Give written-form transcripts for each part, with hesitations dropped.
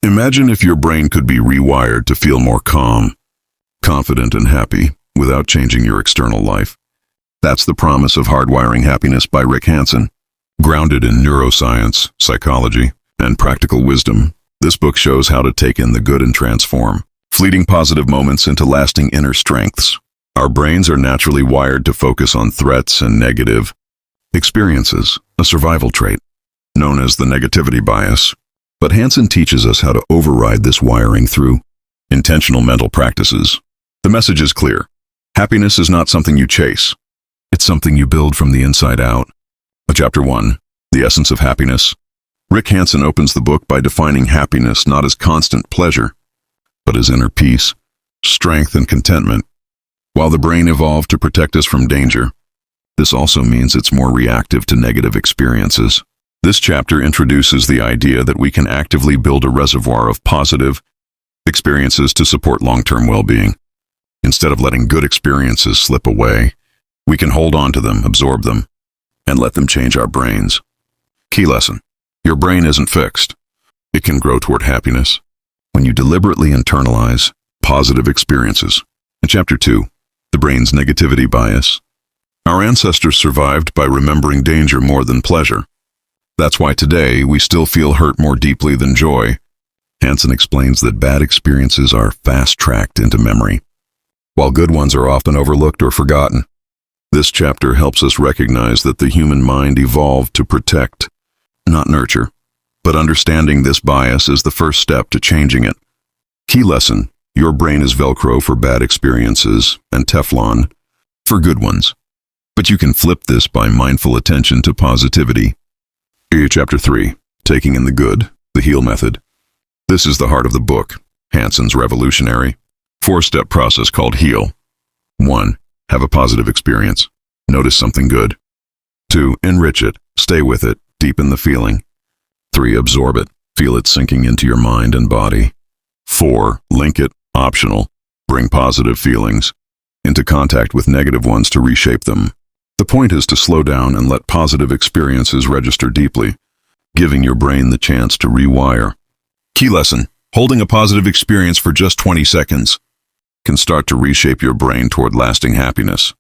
Imagine if your brain could be rewired to feel more calm, confident, and happy without changing your external life. That's the promise of Hardwiring Happiness by Rick Hanson. Grounded in neuroscience, psychology, and practical wisdom, this book shows how to take in the good and transform fleeting positive moments into lasting inner strengths. Our brains are naturally wired to focus on threats and negative experiences, a survival trait known as the negativity bias. But Hanson teaches us how to override this wiring through intentional mental practices. The message is clear. Happiness is not something you chase. It's something you build from the inside out. Chapter 1. The Essence of Happiness. Rick Hanson opens the book by defining happiness not as constant pleasure, but as inner peace, strength, and contentment. While the brain evolved to protect us from danger, this also means it's more reactive to negative experiences. This chapter introduces the idea that we can actively build a reservoir of positive experiences to support long-term well-being. Instead of letting good experiences slip away, we can hold on to them, absorb them, and let them change our brains. Key lesson: your brain isn't fixed. It can grow toward happiness when you deliberately internalize positive experiences. In Chapter 2, the brain's negativity bias. Our ancestors survived by remembering danger more than pleasure. That's why today we still feel hurt more deeply than joy. Hanson explains that bad experiences are fast-tracked into memory, while good ones are often overlooked or forgotten. This chapter helps us recognize that the human mind evolved to protect, not nurture. But understanding this bias is the first step to changing it. Key lesson: your brain is Velcro for bad experiences and Teflon for good ones. But you can flip this by mindful attention to positivity. Chapter 3. Taking in the Good, the HEAL Method. This is the heart of the book, Hanson's revolutionary four-step process called HEAL. 1. Have a positive experience. Notice something good. 2. Enrich it. Stay with it. Deepen the feeling. 3. Absorb it. Feel it sinking into your mind and body. 4. Link it. Optional. Bring positive feelings into contact with negative ones to reshape them. The point is to slow down and let positive experiences register deeply, giving your brain the chance to rewire. Key lesson: holding a positive experience for just 20 seconds can start to reshape your brain toward lasting happiness.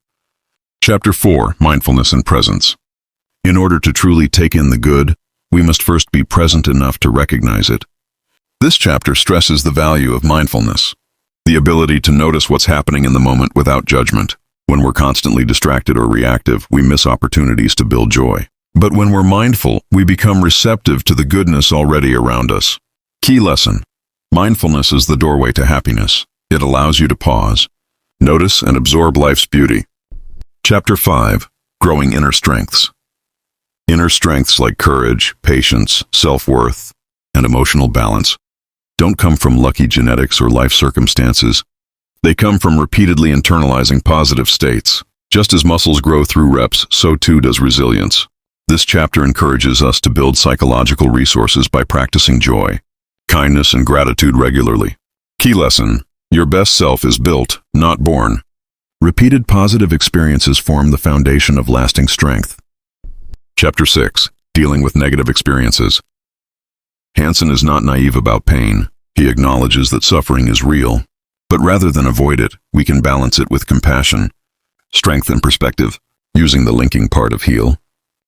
Chapter 4. Mindfulness and Presence. In order to truly take in the good, we must first be present enough to recognize it. This chapter stresses the value of mindfulness, the ability to notice what's happening in the moment without judgment. When we're constantly distracted or reactive, we miss opportunities to build joy. But when we're mindful, we become receptive to the goodness already around us. Key lesson: mindfulness is the doorway to happiness. It allows you to pause, notice, and absorb life's beauty. Chapter 5. Growing Inner Strengths. Inner strengths like courage, patience, self-worth, and emotional balance don't come from lucky genetics or life circumstances. They come from repeatedly internalizing positive states. Just as muscles grow through reps, so too does resilience. This chapter encourages us to build psychological resources by practicing joy, kindness, and gratitude regularly. Key lesson: your best self is built, not born. Repeated positive experiences form the foundation of lasting strength. Chapter 6. Dealing with Negative Experiences. Hanson is not naive about pain. He acknowledges that suffering is real. But rather than avoid it, we can balance it with compassion, strength, and perspective. Using the linking part of HEAL,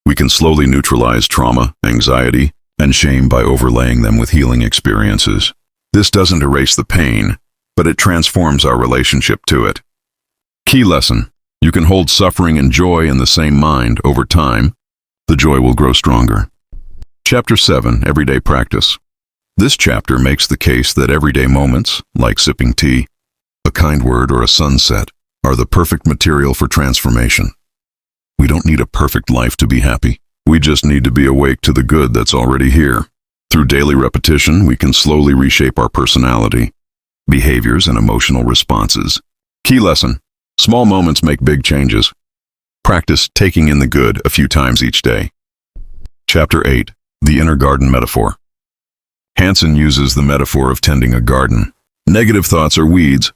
we can slowly neutralize trauma, anxiety, and shame by overlaying them with healing experiences. This doesn't erase the pain, but it transforms our relationship to it. Key lesson: you can hold suffering and joy in the same mind. Over time, the joy will grow stronger. Chapter 7. Everyday Practice. This chapter makes the case that everyday moments, like sipping tea, a kind word, or a sunset, are the perfect material for transformation. We don't need a perfect life to be happy. We just need to be awake to the good that's already here. Through daily repetition, we can slowly reshape our personality, behaviors, and emotional responses. Key lesson: small moments make big changes. Practice taking in the good a few times each day. Chapter 8. The Inner Garden Metaphor. Hanson uses the metaphor of tending a garden. Negative thoughts are weeds.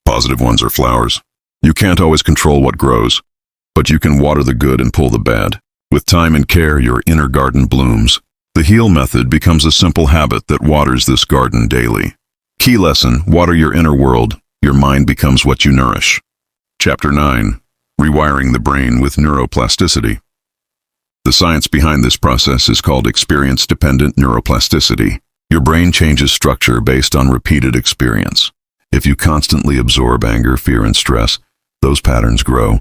Positive ones are flowers. You can't always control what grows, but you can water the good and pull the bad. With time and care, your inner garden blooms. The HEAL method becomes a simple habit that waters this garden daily. Key lesson: water your inner world. Your mind becomes what you nourish. Chapter 9. Rewiring the brain with neuroplasticity. The science behind this process is called experience-dependent neuroplasticity. Your brain changes structure based on repeated experience. If you constantly absorb anger, fear, and stress, those patterns grow.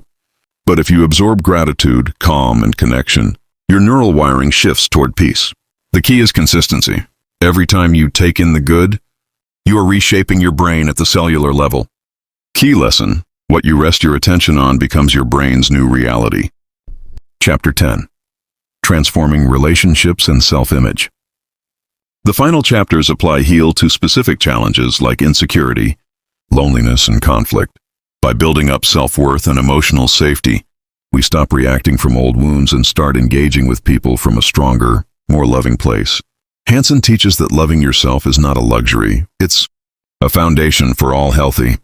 But if you absorb gratitude, calm, and connection, your neural wiring shifts toward peace. The key is consistency. Every time you take in the good, you are reshaping your brain at the cellular level. Key lesson: what you rest your attention on becomes your brain's new reality. Chapter 10. Transforming relationships and self-image. The final chapters apply HEAL to specific challenges like insecurity, loneliness, and conflict. By building up self-worth and emotional safety, we stop reacting from old wounds and start engaging with people from a stronger, more loving place. Hanson teaches that loving yourself is not a luxury, it's a foundation for all healthy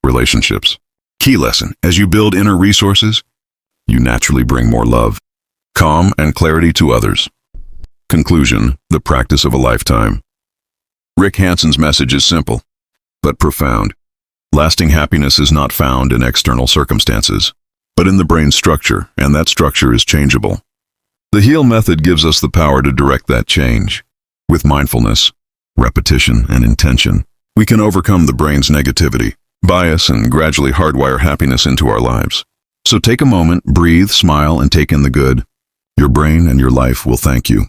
relationships. Key lesson: as you build inner resources, you naturally bring more love, calm, and clarity to others. Conclusion: the practice of a lifetime. Rick Hanson's message is simple, but profound. Lasting happiness is not found in external circumstances, but in the brain's structure, and that structure is changeable. The HEAL method gives us the power to direct that change. With mindfulness, repetition, and intention, we can overcome the brain's negativity, bias, and gradually hardwire happiness into our lives. So take a moment, breathe, smile, and take in the good. Your brain and your life will thank you.